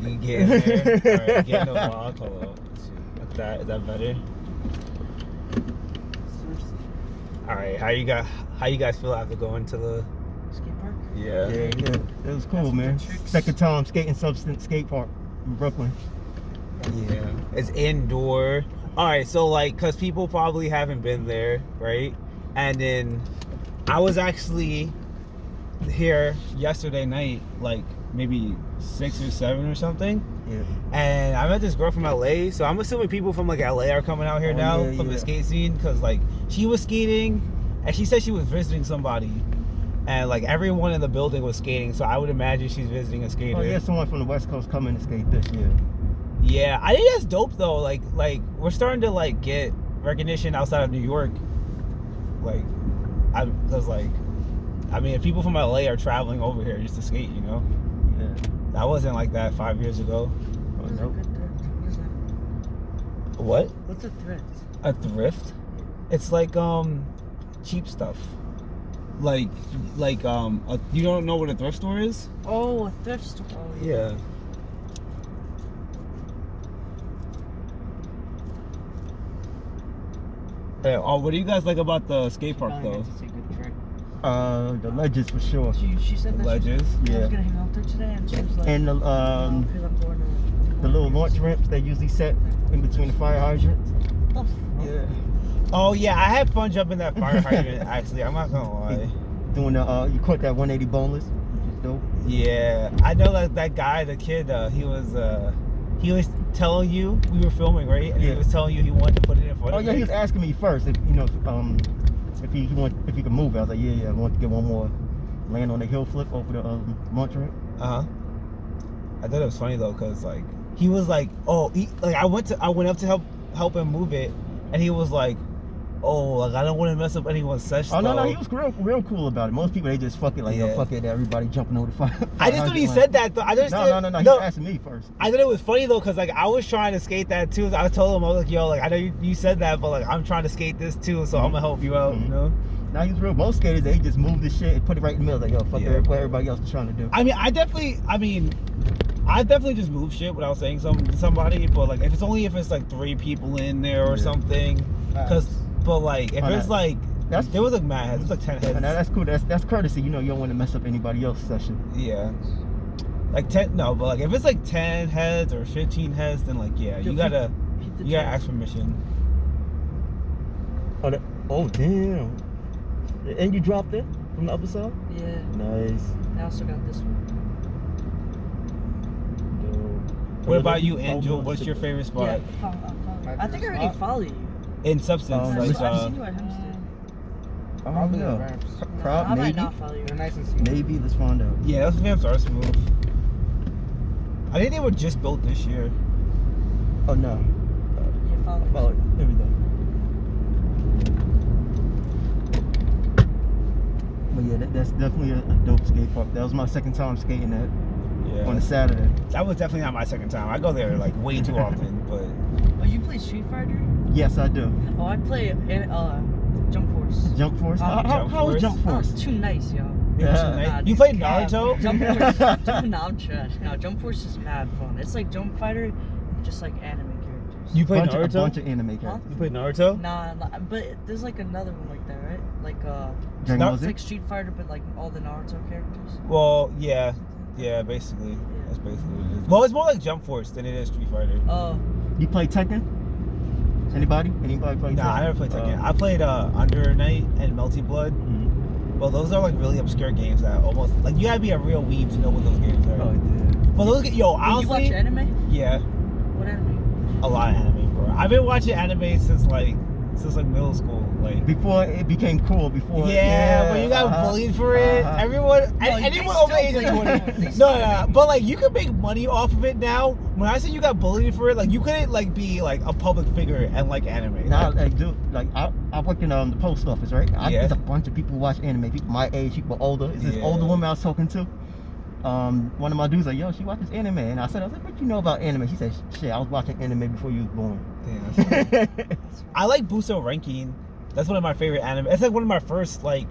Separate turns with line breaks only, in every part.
You get in there. All right, get in the vlog. Hold on. Like that. Is that better? All right. How you guys feel after going to the
skate park?
Yeah.
It was cool, man. Second time skating substance skate park in Brooklyn.
Yeah. It's indoor. All right. So like, cause people probably haven't been there, right? And then I was actually here yesterday night, like maybe 6 or 7 or something.
Yeah.
And I met this girl from LA, so I'm assuming people from like LA are coming out here now from the skate scene, because like she was skating and she said she was visiting somebody, and like everyone in the building was skating, so I would imagine she's visiting a skater.
Oh yeah, someone from the West Coast coming to skate this year.
Yeah, I think that's dope though. Like we're starting to like get recognition outside of New York. Like, because like, I mean, if people from LA are traveling over here just to skate, you know.
Yeah.
That wasn't like that 5 years ago.
What is a good thrift? What is that?
What?
What's a thrift?
A thrift? It's like cheap stuff. Like you don't know what a thrift store is?
Oh, a thrift store. Oh,
Yeah. Yeah. Oh, what do you guys like about the skate park though?
It's a good trick.
The ledges for sure.
She said that
Ledges?
I
Yeah.
was gonna hang out there today, and she was like,
And the
"No, 'cause I'm going to
the little launch ramps they usually set in between the fire hydrants.
Oh,
Yeah.
Oh yeah, I had fun jumping that fire hydrant actually. I'm not gonna lie.
Doing you caught that 180 boneless, which is dope.
Yeah, I know that guy, the kid. He was telling you we were filming, right? And
Yeah.
he was telling you he wanted to put it in front
Oh
of
yeah,
me.
he was asking me first if if he could move it. I was like, yeah, I want to get one more land on the hill flip over the launch ramp.
I thought it was funny though, cause like he was like, oh, I went up to help him move it, and he was like, oh, like I don't want to mess up anyone's session.
Oh no, he was real cool about it. Most people they just fuck it like, yo, fuck it, everybody jumping over the fire.
I just thought he said that though.
No. He was asking me first.
I thought it was funny though, cause like I was trying to skate that too. I told him, I was like, yo, like I know you said that, but like I'm trying to skate this too, so I'm gonna help you out, you know.
Now he's real. Most skaters they just move the shit and put it right in the middle. Like, yo, fuck what everybody else is trying to do.
I definitely just move shit without saying something to somebody, but like if it's like 3 people in there or something, but like if it's like there was like mad heads, it's like 10 heads.
And that's cool. That's courtesy. You know, you don't want to mess up anybody else's session.
Yeah. Like 10, no, but like if it's like 10 heads or 15 heads, then like you gotta ask permission.
Oh damn! And you dropped it from the other side?
yeah.
Nice.
I also got this one.
What about you, Angel? What's your favorite spot?
Yeah, I think I already follow you.
In substance,
I've
like
seen you at Hempstead.
I don't know.
I might not follow you.
They're nice and smooth.
Maybe let's find out.
yeah, those ramps are smooth. I think they were just built this year.
Oh no.
Yeah, follow me.
Follow it. There we go. But yeah, that's definitely a dope skate park. That was my second time skating that on a Saturday.
That was definitely not my second time. I go there like way too often, but.
Oh, you play Street Fighter?
Yes, I do.
Oh, I play Jump Force.
Jump Force? How is Jump
Oh,
Force?
it's too nice, yo.
Yeah.
You played Naruto?
Jump Force. No, I'm trash. No, Jump Force is mad fun. It's like Jump Fighter, just like anime characters.
You played
A
Naruto?
bunch of anime characters.
You played Naruto?
Nah, but there's like another one like that, right? Like
Dragon Ball
it's
Z?
like Street Fighter, but like all the Naruto characters.
Well, yeah, basically. That's basically what it is. Well, it's more like Jump Force than it is Street Fighter.
You play Tekken? Anybody play Tekken?
Nah, I never played Tekken. I played Under Night and Melty Blood. Well, those are like really obscure games that almost like you gotta be a real weeb to know what those games are.
Oh, yeah.
But those, honestly,
you watch anime?
Yeah,
What anime?
a lot of anime, bro. I've been watching anime since like middle school. Like
Before it became cool.
when you got bullied for it, anyone over the age of 20. No, but like you could make money off of it now. When I say you got bullied for it, like you couldn't like be like a public figure and like anime.
Now, I work in the post office, right? There's a bunch of people who watch anime. People my age, people older. It's this older woman I was talking to. One of my dudes like, yo, she watches anime, and I was like, what you know about anime? She said, shit, I was watching anime before you was born.
Damn, I like Buso Ranking. That's one of my favorite anime. It's like one of my first like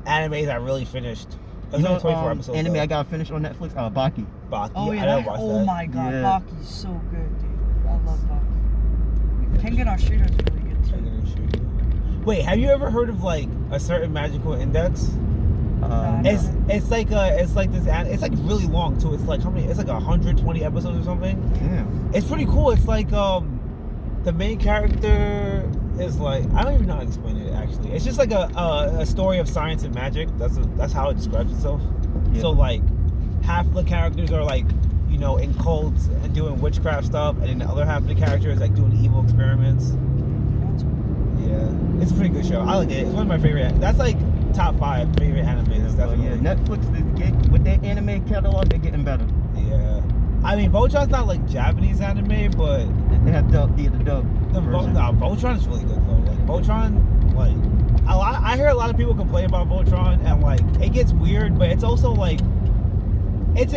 animes I really finished. It's only 24 episodes.
Anime
though.
I gotta finish on Netflix. Baki.
Baki.
Oh
I
yeah,
never watched
oh
that.
my god,
Yeah.
Baki's so good, dude. I love Baki. Kengan Ashira's really good too.
Wait, have you ever heard of like a certain magical index?
No.
It's like this. It's like really long too. It's like how many? It's like 120 episodes or something.
Damn.
It's pretty cool. It's like the main character is like, I don't even know how to explain it actually. It's just like a story of science and magic. That's how it describes itself.
Yeah.
So like half the characters are like, you know, in cults and doing witchcraft stuff, and then the other half of the characters is like doing evil experiments. Yeah, it's a pretty good show. I like it. It's one of my favorite. That's like top 5 favorite animes. Definitely.
Yeah, Netflix is getting with their anime catalog. They're getting better.
Yeah. I mean, Voltron's not like Japanese anime, but
They have the dub. version.
Voltron is really good though. Like Voltron, like I hear a lot of people complain about Voltron, and like it gets weird, but it's also like it's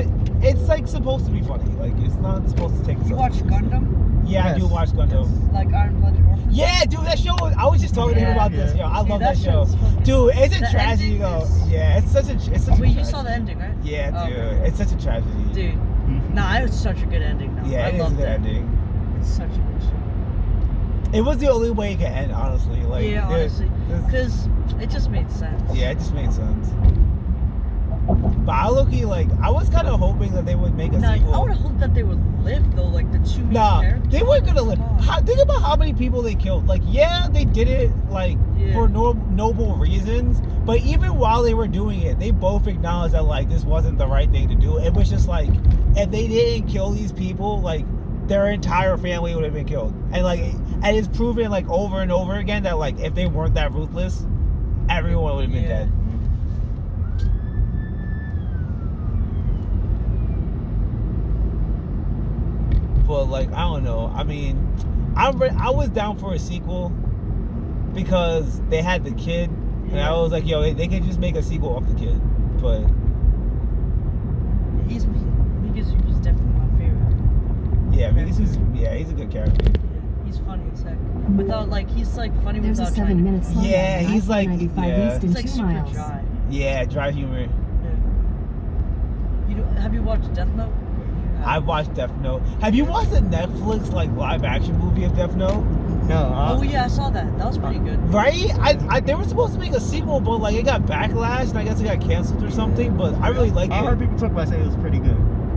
like supposed to be funny. Like it's not supposed to take itself
You watch
seriously.
Gundam?
Yeah, I do watch Gundam.
Like Iron Blooded Orphans?
Yeah, dude, that show. I was just talking to him about this. Yo, I love that show.
show's fucking-
Dude, it's a
The
tragedy
ending
though.
is-
Yeah, it's such a
Wait, you
tragedy.
saw the ending, right?
Yeah,
Oh,
dude,
okay.
it's such a tragedy.
Dude, nah, it was such a good ending though.
Yeah,
I
it is a
loved
good
it.
ending.
It's such a good show.
It was the only way it could end, honestly. Like,
Yeah, honestly.
there's-
Because it just made sense.
yeah, it just made sense. But I I was kind of hoping that they would make a
Nah,
sequel.
I would have hoped that they would live though, like the two main
Nah,
characters.
they weren't gonna live.
Come on.
Think about how many people they killed. Like, yeah, they did it like
Yeah.
for noble reasons. But even while they were doing it, they both acknowledged that like this wasn't the right thing to do. It was just like if they didn't kill these people, like their entire family would have been killed. And it's proven like over and over again that like if they weren't that ruthless, everyone would have been
Yeah.
dead. But like I don't know. I mean, I was down for a sequel because they had the kid, and I was like, yo, they could just make a sequel off the kid. But
He's definitely my favorite.
yeah, I mean, he's a good character.
Yeah, he's funny as heck. Without he's like funny
There's a
without
7
trying to.
minute slow
Yeah,
down on
he's like-
I-95
yeah.
east in
He's like
2
super
miles.
dry.
Yeah, dry humor.
Yeah. Have you watched Death Note?
I've watched Death Note. Have you watched the Netflix like live action movie of Death Note?
No.
Oh yeah, I saw that. That was pretty good.
Right? They were supposed to make a sequel, but like it got backlash, and I guess it got canceled or something. But I really liked
I
it.
heard people talk about it, say it was pretty good.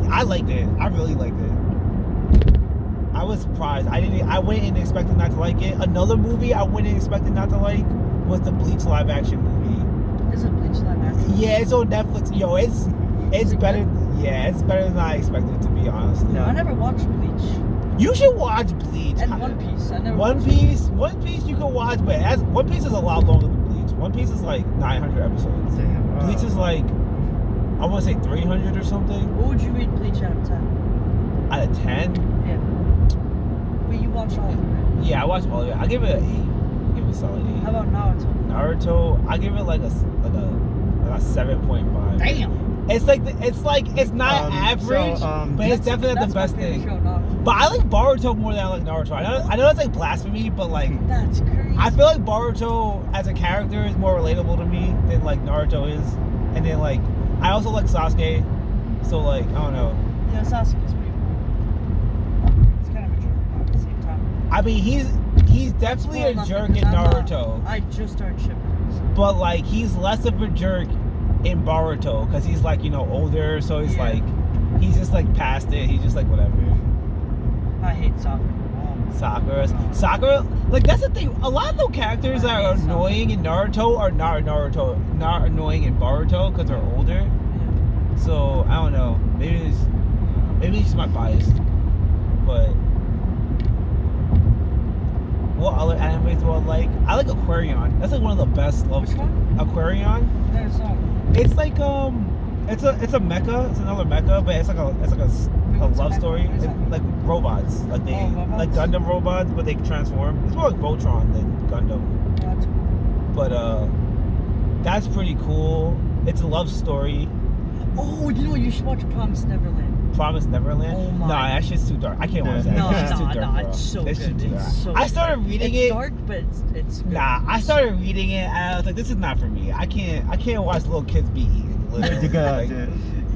I liked it. I really liked it. I was surprised. I went in expecting not to like it. Another movie I went in expecting not to like was the Bleach live action movie.
Is it Bleach live action?
Yeah, it's on Netflix. Yo, it's
it
better.
good?
Yeah, it's better than I expected it to be, honestly.
No.
I never watched Bleach.
You should watch Bleach.
And One Piece. I never.
One
watched
Piece you can watch, but One Piece is a lot longer than Bleach. One Piece is like 900 episodes.
Damn.
Bleach is like, I want to say 300 or something.
What would you rate Bleach out of 10?
Out of 10?
Yeah. But you watched all of it, right?
Yeah, I watched all of it. I give it an 8. I give it a solid 8.
How about Naruto?
Naruto, I give it like a 7.5.
Damn.
It's not average, but it's definitely not the best thing. But I like Boruto more than I like Naruto. I know that's like blasphemy, but like
That's crazy.
I feel like Boruto as a character is more relatable to me than like Naruto is. And then like I also like Sasuke, so like I don't know.
Yeah, Sasuke's pretty cool. He's kind of a jerk but at the same time.
I mean he's definitely
Well,
a
nothing,
jerk in
'cause I'm
Naruto,
I just started shipping it. So.
but like he's less of a jerk in Boruto because he's like, you know, older, so he's
Yeah.
like he's just like past it. He's just like whatever.
I hate Sakura.
Sakura, like that's the thing. A lot of the characters that are
I hate
annoying in Naruto are not annoying in Boruto because they're older.
Yeah.
So I don't know. Maybe it's just my bias. But what other animes do I like? I like Aquarion. That's like one of the best love.
Which one?
Aquarion.
Never saw it.
It's like it's a mecha. It's another mecha, but it's like a
What's
love
a mecha?
story.
What is
It's
that?
like robots, like they
robots?
like Gundam robots, but they transform. It's more like Voltron than Gundam.
Yeah, that's cool.
But that's pretty cool. It's a love story.
Oh, you know what? You should watch Promised Neverland.
Promise Neverland.
Oh my.
Nah, that shit's too dark. I can't watch that.
No,
That shit's too
no,
dark,
no,
bro.
it's so
That shit's
good.
too dark.
It's so
I started reading
it's
it.
dark, but it's good.
Nah, I started reading it and I was like, this is not for me. I can't watch little kids be eaten. Literally.
God,
Like,
dude.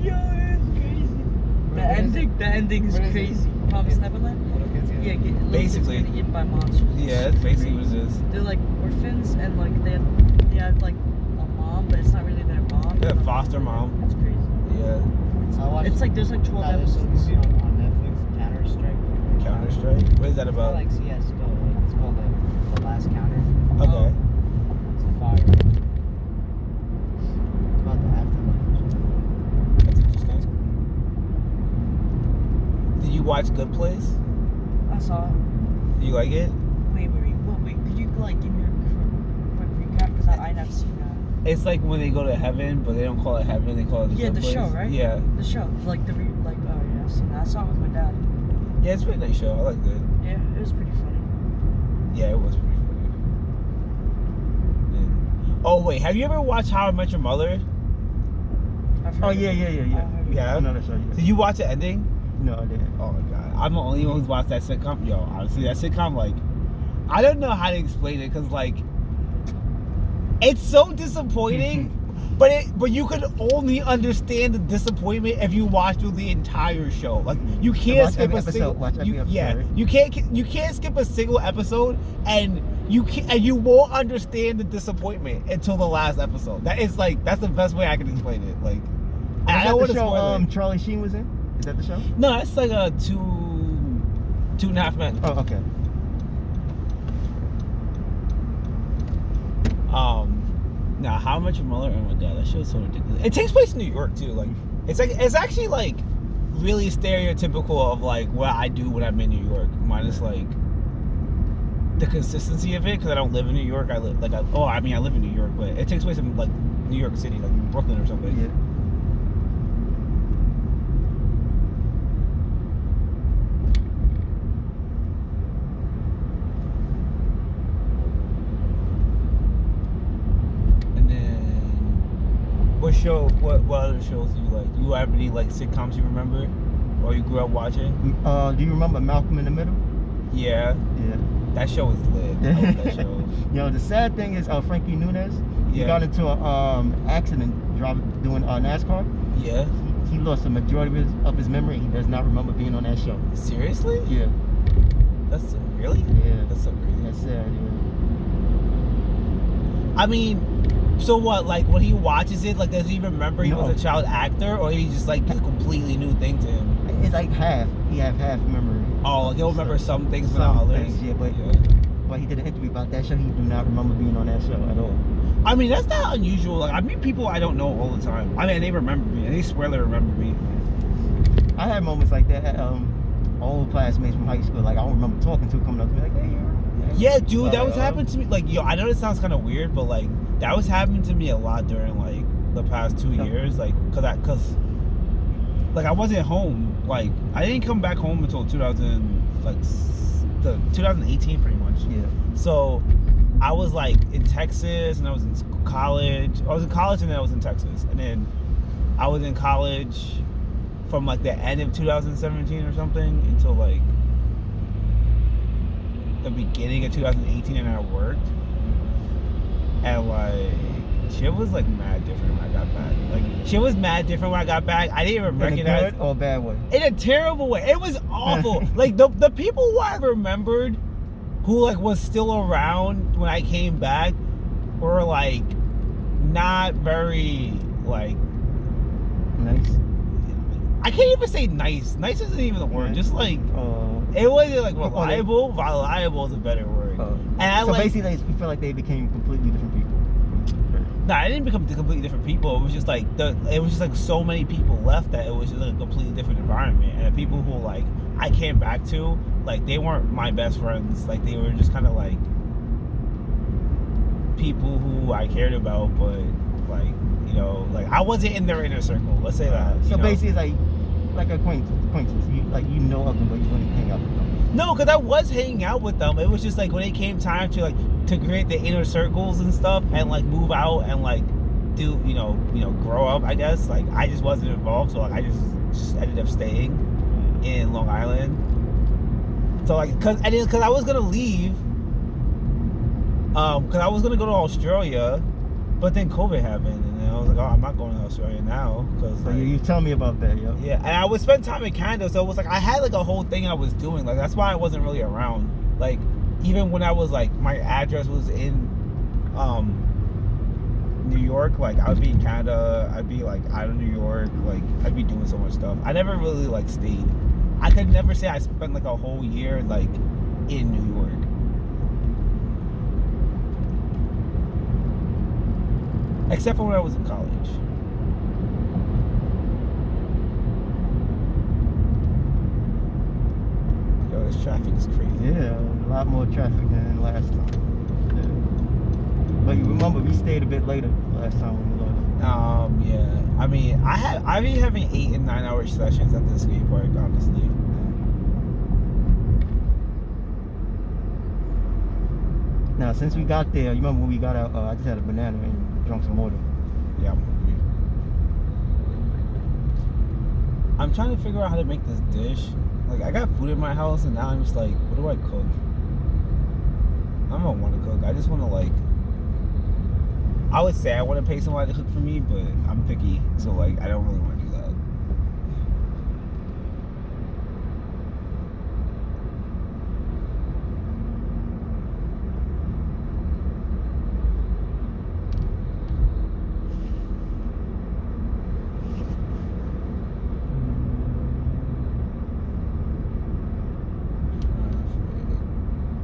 Yo, it's crazy. The ending is crazy. Promise Neverland? Yeah, little
Basically.
kids getting eaten by monsters.
yeah, that's basically what it is.
They're like orphans and like they have like a mom, but it's not really their mom.
Yeah, foster mom.
That's crazy.
Yeah.
It's like there's like 12 episodes.
on Netflix, Counter-Strike.
Counter-Strike? What is that
It's
about?
like CS:GO. It's called the Last Counter.
Okay.
It's fire. It's about the afterlife.
That's interesting. Did you watch Good Place?
I saw it.
Do you like it?
Wait. Could you like give me a quick recap? Because I never seen that.
It's like when they go to heaven, but they don't call it heaven. They call it the
Yeah,
Good
the
Place.
show, right?
Yeah.
The show, like oh yeah, I've seen that. I saw it with my dad.
Yeah, it's a pretty nice show. I liked it.
Yeah, it was pretty funny.
Yeah, it was pretty funny. Oh wait, have you ever watched How I Met Your Mother?
I've heard
Oh,
of
yeah.
it. I've heard of it.
Yeah.
I know that show. Yeah.
Did you watch the ending?
No, I didn't.
Oh my god, I'm the only one who's watched that sitcom. Yo, honestly, that sitcom, like, I don't know how to explain it, cause like, it's so disappointing. But you can only understand the disappointment if you watch through the entire show. Like you can't
Watch
skip
every
a
episode,
single.
watch every episode,
yeah,
right?
you can't skip a single episode, and you won't understand the disappointment until the last episode. That's the best way I can explain it. Like, I don't want
Is
to
that the
spoil
show
it.
Charlie Sheen was in? Is that the show?
No, it's like a 2.5 Men.
Oh, okay.
Now, How Much Muller? Oh my god, that show is so ridiculous. It takes place in New York too. Like, it's actually like really stereotypical of like what I do when I'm in New York, minus like the consistency of it because I don't live in New York. I live I live in New York, but it takes place in like New York City, like Brooklyn or something.
Yeah.
And then, what other shows do you like? Do you have any like sitcoms you remember, or you grew up watching?
Do you remember Malcolm in the Middle?
Yeah,
Yeah.
that show is lit. I love that show.
You know, the sad thing is Frankie Muniz, he
Yeah.
got into an accident doing NASCAR.
Yeah.
He lost the majority of his memory. He does not remember being on that show.
Seriously?
Yeah.
That's really?
Yeah.
That's so crazy.
That's sad, yeah.
I mean, so what? Like when he watches it, like does he remember he
No.
was a child actor, or he just like a completely new thing to him?
It's like half. He have half memory.
Oh, like he'll remember some things, but
Some
not others.
things, yeah, but-
yeah.
But he did an interview about that show. He do not remember being on that show at all.
I mean, that's not unusual. Like I meet people I don't know all the time. I mean, they remember me, and they swear they remember me.
I had moments like that. Old classmates from high school, like I don't remember talking to, coming up to me like, "Hey, you're."
Yeah, dude, that was happening to me. Like, yo, I know this sounds kind of weird, but like that was happening to me a lot during like the past 2 years. Like, cause I wasn't home. Like, I didn't come back home until 2018, pretty much.
Yeah.
So, I was like in Texas, and I was in college. I was in college, and then I was in Texas, and then I was in college from like the end of 2017 or something until like the beginning of 2018, and I worked, and like shit was like mad different when I got back. Like shit was mad different when I got back. I didn't even
In a
recognize
good or bad way?
in a terrible way. It was awful. Like the people who I remembered who like was still around when I came back were like not very like
Nice.
I can't even say nice. Nice isn't even the word.
Yeah.
Just like it wasn't like
Oh,
reliable. Reliable is a better word. And I
so
like
basically, you feel like they became completely different people.
nah, I didn't become completely different people. It was just like so many people left that it was just like a completely different environment. And the people who like I came back to, like they weren't my best friends. Like they were just kind of like people who I cared about, but like you know, like I wasn't in their inner circle. Let's say that.
So
you know?
basically, it's like acquaintances. You know of them, but you wouldn't hang out with them.
No, because I was hanging out with them. It was just like when it came time to create the inner circles and stuff, and like move out and like do you know grow up. I guess like I just wasn't involved, so like I just ended up staying in Long Island. So like because I was gonna leave, because I was gonna go to Australia, but then COVID happened, and I was like, like, oh, I'm not going to Australia now because.
So you tell me about that, yo.
Yeah, and I would spend time in Canada, so it was like I had like a whole thing I was doing. Like that's why I wasn't really around. Like even when I was like my address was in New York, like I would be in Canada, I'd be like out of New York, like I'd be doing so much stuff. I never really like stayed. I could never say I spent like a whole year like in New York. Except for when I was in college. Yo, this traffic is crazy.
Yeah, a lot more traffic than last time. Yeah. But you remember we stayed a bit later last time when we left.
Yeah. I mean, I've been having 8 and 9 hour sessions at the skate park, honestly.
Now, since we got there, you remember when we got out? I just had a banana and drunk some water.
Yeah, I'm hungry. I'm trying to figure out how to make this dish. Like, I got food in my house, and now I'm just like, what do I cook? I don't want to cook. I just want to, like, I would say I want to pay somebody to cook for me, but I'm picky, so, like, I don't really want to do that.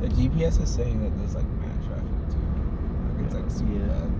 The GPS is saying that there's like mad traffic too. Like it's like super bad.